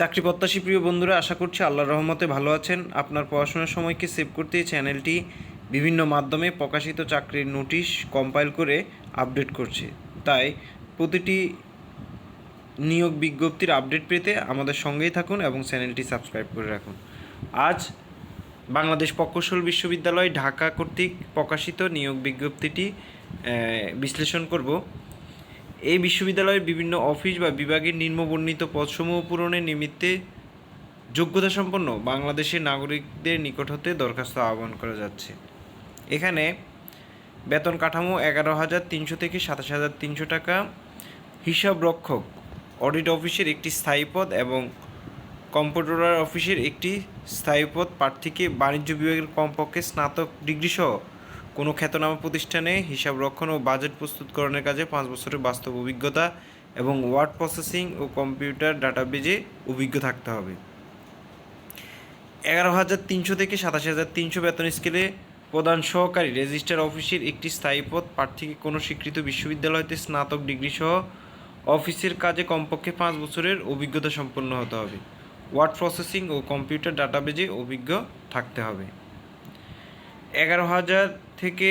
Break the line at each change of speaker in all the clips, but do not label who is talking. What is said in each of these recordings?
চাকরি প্রত্যাশী প্রিয় বন্ধুরা, আশা করছি আল্লাহর রহমতে ভালো আছেন। আপনার পড়াশোনার সময়কে সেভ করতে এই চ্যানেলটি বিভিন্ন মাধ্যমে প্রকাশিত চাকরির নোটিশ কম্পাইল করে আপডেট করছে। তাই প্রতিটি নিয়োগ বিজ্ঞপ্তির আপডেট পেতে আমাদের সঙ্গেই থাকুন এবং চ্যানেলটি সাবস্ক্রাইব করে রাখুন। আজ বাংলাদেশ প্রকৌশল বিশ্ববিদ্যালয় ঢাকা কর্তৃক প্রকাশিত নিয়োগ বিজ্ঞপ্তিটি বিশ্লেষণ করব। এই বিশ্ববিদ্যালয়ের বিভিন্ন অফিস বা বিভাগের নিম্নবর্ণিত পদসমূহ পূরণের নিমিত্তে যোগ্যতাসম্পন্ন বাংলাদেশের নাগরিকদের নিকট হতে দরখাস্ত আহ্বান করা যাচ্ছে। এখানে বেতন কাঠামো 11,300 থেকে 27,300 টাকা, হিসাব রক্ষক অডিট অফিসের একটি স্থায়ী পদ এবং কম্পিউটার অফিসের একটি স্থায়ী পদ প্রার্থীকে বাণিজ্য বিভাগের কমপক্ষে স্নাতক ডিগ্রিসহ কোনো খ্যাতনামা প্রতিষ্ঠানে হিসাব রক্ষণ ও বাজেট প্রস্তুতকরণের কাজে 5 বছরের বাস্তব অভিজ্ঞতা এবং ওয়ার্ড প্রসেসিং ও কম্পিউটার ডাটাবেজে অভিজ্ঞ থাকতে হবে। 11,300 থেকে 27,300 বেতন স্কেলে প্রধান সহকারী রেজিস্ট্রার অফিসের একটি স্থায়ী পদ প্রার্থীকে কোনো স্বীকৃত বিশ্ববিদ্যালয়তে স্নাতক ডিগ্রিসহ অফিসের কাজে কমপক্ষে 5 বছরের অভিজ্ঞতা সম্পন্ন হতে হবে। ওয়ার্ড প্রসেসিং ও কম্পিউটার ডাটাবেজে অভিজ্ঞ থাকতে হবে। 11,000 থেকে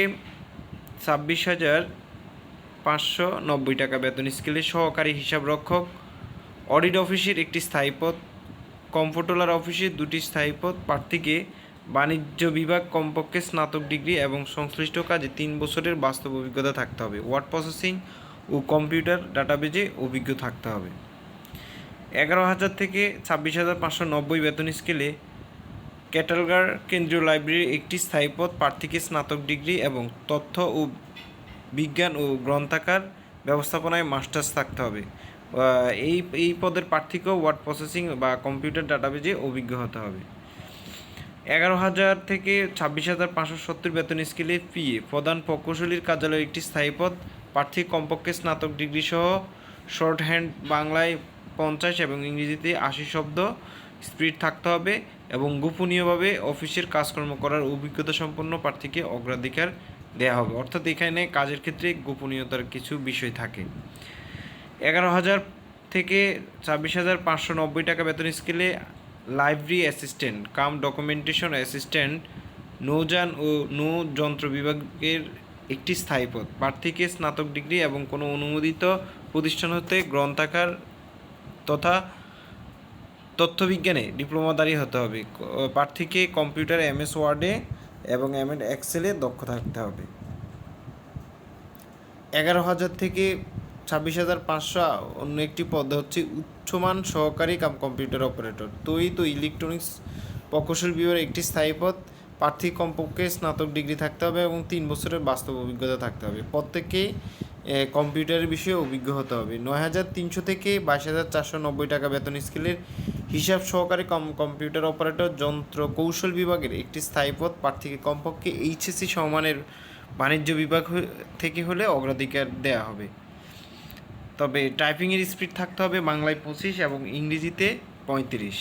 26,590 টাকা বেতন স্কেলে সহকারী হিসাব রক্ষক অডিট অফিসের একটি স্থায়ী পদ, কম্পিউটার অফিসের 2টি স্থায়ী পদ প্রার্থীকে বাণিজ্য বিভাগ কমপক্ষে স্নাতক ডিগ্রি এবং সংশ্লিষ্ট কাজে 3 বছরের বাস্তব অভিজ্ঞতা থাকতে হবে। ওয়ার্ড প্রসেসিং ও কম্পিউটার ডাটাবেজে অভিজ্ঞ থাকতে হবে। 11,000 থেকে 26,590 বেতন স্কেলে ক্যাটালগার কেন্দ্রীয় লাইব্রেরির একটি স্থায়ী পদ প্রার্থীকে স্নাতক ডিগ্রি এবং তথ্য ও বিজ্ঞান ও গ্রন্থাগার ব্যবস্থাপনায় মাস্টার্স থাকতে হবে। এই পদের প্রার্থীকেও ওয়ার্ড প্রসেসিং বা কম্পিউটার ডাটাবেজে অভিজ্ঞ হতে হবে। 11,000 থেকে 26,570 বেতন স্কেলে পিএ প্রধান প্রকৌশলীর কার্যালয়ের একটি স্থায়ী পদ প্রার্থী কমপক্ষে স্নাতক ডিগ্রি সহ শর্ট হ্যান্ড বাংলায় 50 এবং ইংরেজিতে 80 শব্দ স্পিড থাকতে হবে এবং গোপনীয়ভাবে অফিসের কাজকর্ম করার অভিজ্ঞতা সম্পন্ন প্রার্থীকে অগ্রাধিকার দেওয়া হবে। অর্থাৎ এখানে কাজের ক্ষেত্রে গোপনীয়তার কিছু বিষয় থাকে। 11,000 থেকে 26,590 টাকা বেতন স্কেলে library assistant cum documentation assistant নৌযান ও নৌ যন্ত্র বিভাগের একটি স্থায়ী পদ প্রার্থীকে স্নাতক ডিগ্রি এবং কোনো অনুমোদিত প্রতিষ্ঠান হতে গ্রন্থাগার তথা তথ্যবিজ্ঞানে ডিপ্লোমাধারী হতে হবে। প্রার্থীকে কম্পিউটার MS ওয়ার্ডে এবং MS এক্সেলে দক্ষ থাকতে হবে। 11,000 থেকে 26,500 অন্য একটি পদ হচ্ছে উচ্চমান সহকারী কাম কম্পিউটার অপারেটর তড়িৎ ও ইলেকট্রনিক্স প্রকৌশল বিভাগের একটি স্থায়ী পদ প্রার্থী কমপক্ষে স্নাতক ডিগ্রি থাকতে হবে এবং 3 বছরের বাস্তব অভিজ্ঞতা থাকতে হবে। প্রত্যেকেই কম্পিউটারের বিষয়ে অভিজ্ঞ হতে হবে। 9,300 থেকে 22,490 টাকা বেতন স্কেলের হিসাব সহকারী কম্পিউটার অপারেটর যন্ত্র কৌশল বিভাগের একটি স্থায়ী পদ প্রার্থীকে কমপক্ষে HSC সমমানের বাণিজ্য বিভাগ থেকে হলে অগ্রাধিকার দেওয়া হবে। তবে টাইপিংয়ের স্পিড থাকতে হবে বাংলায় 25 এবং ইংরেজিতে 35।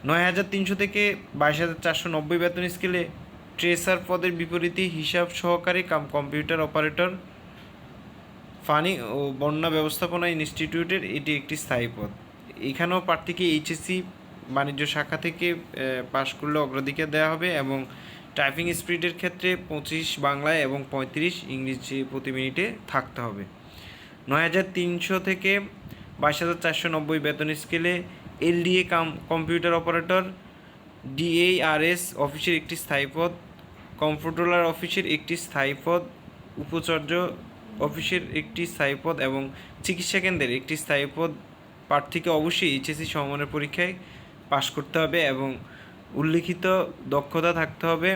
9,300 থেকে 22,490 বেতন স্কেলে ট্রেসার পদের বিপরীতে হিসাব সহকারী কাম কম্পিউটার অপারেটর ফানি ও বন্যা ব্যবস্থাপনা ইনস্টিটিউটের এটি একটি স্থায়ী পদ। এখানেও প্রার্থীকে HSC বাণিজ্য শাখা থেকে পাশ করলে অগ্রাধিকার দেওয়া হবে এবং টাইপিং স্পিডের ক্ষেত্রে 25 বাংলায় এবং 35 ইংরেজি প্রতি মিনিটে থাকতে হবে। 9,300 থেকে 22,490 বেতন স্কেলে LDA কম্পিউটার অপারেটর DARS অফিসের একটি স্থায়ী পদ, কম্পিউটার অফিসের একটি স্থায়ী পদ, উপাচার্য অফিসের একটি স্থায়ী পদ এবং চিকিৎসা কেন্দ্রের একটি স্থায়ী পদ প্রার্থীকে অবশ্যই HSC সমমানের পরীক্ষায় পাশ করতে হবে এবং উল্লিখিত দক্ষতা থাকতে হবে।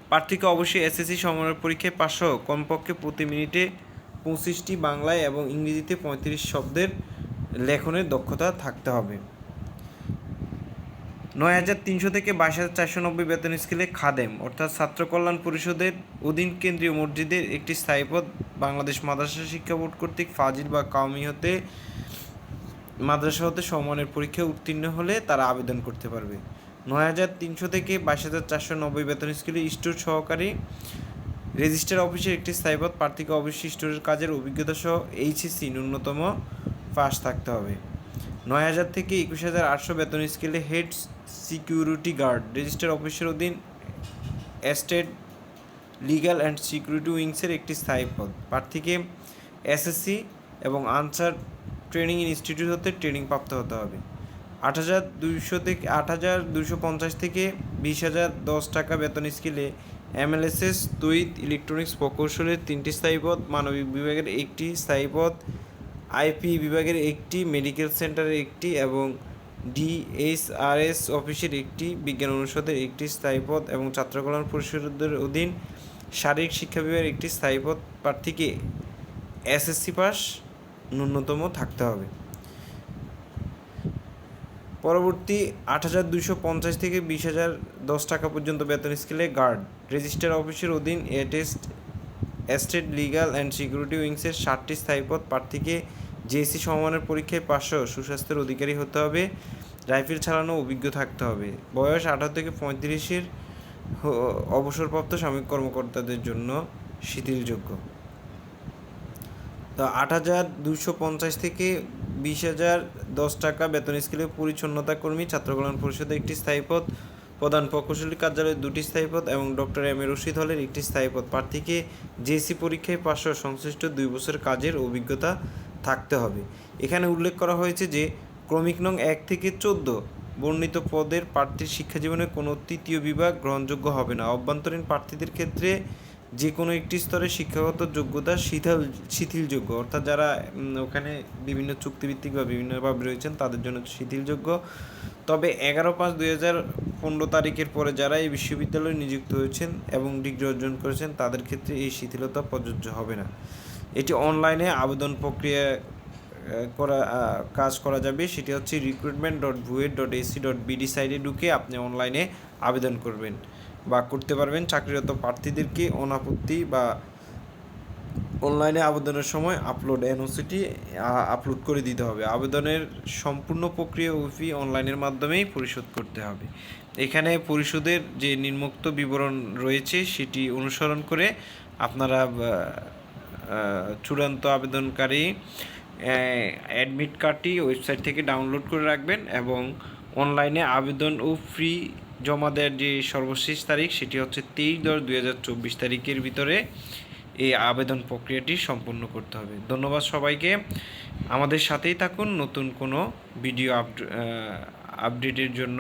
প্রার্থীকে অবশ্যই SSC সমমানের পরীক্ষায় পাশ সহ কমপক্ষে প্রতি মিনিটে 25টি বাংলায় এবং ইংরেজিতে 35 শব্দের লেখনের দক্ষতা থাকতে হবে। 9,300 থেকে 22,490 বেতন স্কেলে খাদেম অর্থাৎ ছাত্র কল্যাণ পরিষদের অধীন কেন্দ্রীয় মসজিদের একটি স্থায়ী পদ বাংলাদেশ মাদ্রাসা শিক্ষা বোর্ড কর্তৃক ফাজিল বা কাওমি হতে মাদ্রাসা হতে সমমানের পরীক্ষায় উত্তীর্ণ হলে তারা আবেদন করতে পারবে। 9,300 থেকে 22,490 বেতন স্কেলে স্টোর সহকারী রেজিস্ট্রার অফিসের একটি স্থায়ী পদ প্রার্থীকে অবশ্যই স্টোরের কাজের অভিজ্ঞতা সহ HSC ন্যূনতম পাস থাকতে হবে। 9,000 থেকে 21,800 বেতন স্কেলে হেড সিকিউরিটি গার্ড রেজিস্টার অফিসের অধীন এস্টেট লিগ্যাল অ্যান্ড সিকিউরিটি উইংসের একটি স্থায়ী পদ। প্রার্থীকে এসএসসি এবং আনসার ট্রেনিং ইনস্টিটিউট হতে ট্রেনিং প্রাপ্ত হতে হবে। 8,250 থেকে 20,010 টাকা বেতন স্কেলে এমএলএসএস তড়িৎ ইলেকট্রনিক্স প্রকৌশলের 3টি স্থায়ী পদ, মানবিক বিভাগের 1টি স্থায়ী পদ, আইপি বিভাগের 1টি, মেডিকেল সেন্টারের 1টি এবং ডিএসআরএস অফিসের 1টি, বিজ্ঞান অনুষদের 1টি স্থায়ী পদ এবং ছাত্র কল্যাণ পরিষদের অধীন শারীরিক শিক্ষা বিভাগের 1টি স্থায়ী পদ। প্রার্থীকে এসএসসি পাস ন্যূনতম থাকতে হবে। পরবর্তী 8,250 থেকে 20,010 টাকা পর্যন্ত বেতন স্কেলে গার্ড রেজিস্টার অফিসের অধীন এস্টেট লিগ্যাল অ্যান্ড সিকিউরিটি উইংসের 60টি স্থায়ী পদ। প্রার্থীকে জেএসসি সমমানের পরীক্ষায় পাস সুস্বাস্থ্যের অধিকারী হতে হবে, রাইফেল চালানো অভিজ্ঞ থাকতে হবে। বয়স 18 থেকে 35-এর অবসরপ্রাপ্ত সাময়িক কর্মকর্তাদের জন্য শিথিলযোগ্য। তো 8,250 থেকে 20,010 টাকা বেতন স্কেলে পরিচ্ছন্নতা কর্মী, ছাত্র কল্যাণ পরিষদে 1টি স্থায়ী পদ, প্রধান প্রকৌশলী কার্যালয়ে 2টি স্থায়ী পদ এবং ডক্টর এম এ রশিদ হলের 1টি স্থায়ী পদ। প্রার্থীকে জেএসসি পরীক্ষায় পাস সংশ্লিষ্ট 2 বছর কাজের অভিজ্ঞতা থাকতে হবে। এখানে উল্লেখ করা হয়েছে যে ক্রমিক নং 1 থেকে 14 বর্ণিত পদের প্রার্থীর শিক্ষাজীবনে কোনো তৃতীয় বিভাগ গ্রহণযোগ্য হবে না। অভ্যন্তরীণ প্রার্থীদের ক্ষেত্রে যে কোনো একটি স্তরে শিক্ষাগত যোগ্যতা শিথিলযোগ্য, অর্থাৎ যারা ওখানে বিভিন্ন চুক্তিভিত্তিক বা বিভিন্নভাবে রয়েছেন তাদের জন্য শিথিলযোগ্য। তবে 11/5/2015 তারিখের পরে যারা এই বিশ্ববিদ্যালয়ে নিযুক্ত হয়েছেন এবং ডিগ্রি অর্জন করেছেন তাদের ক্ষেত্রে এই শিথিলতা প্রযোজ্য হবে না। এটি অনলাইনে আবেদন প্রক্রিয়া কাজ করা যাবে, সেটি হচ্ছে recruitment.buet.ac.bd সাইটে ঢুকে আপনি অনলাইনে আবেদন করবেন বা করতে পারবেন। চাকরিরত প্রার্থীদেরকে অনাপত্তি বা অনলাইনে আবেদনের সময় এনওসিটি আপলোড করে দিতে হবে। আবেদনের সম্পূর্ণ প্রক্রিয়া ফি অনলাইনের মাধ্যমেই পরিশোধ করতে হবে। এখানে পরিশোধের যে নিম্নোক্ত বিবরণ রয়েছে সেটি অনুসরণ করে আপনারা চূড়ান্ত আবেদনকারী অ্যাডমিট কার্ডটি ওয়েবসাইট থেকে ডাউনলোড করে রাখবেন এবং অনলাইনে আবেদন ও ফি জমা দেওয়ার যে সর্বশেষ তারিখ সেটি হচ্ছে 23/10/2024 তারিখের ভিতরে এই আবেদন প্রক্রিয়াটি সম্পূর্ণ করতে হবে। ধন্যবাদ সবাইকে। আমাদের সাথেই থাকুন নতুন কোনো ভিডিও আপডেটের জন্য।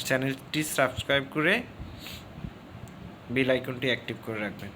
চ্যানেলটি সাবস্ক্রাইব করে বেল আইকনটি অ্যাক্টিভ করে রাখবেন।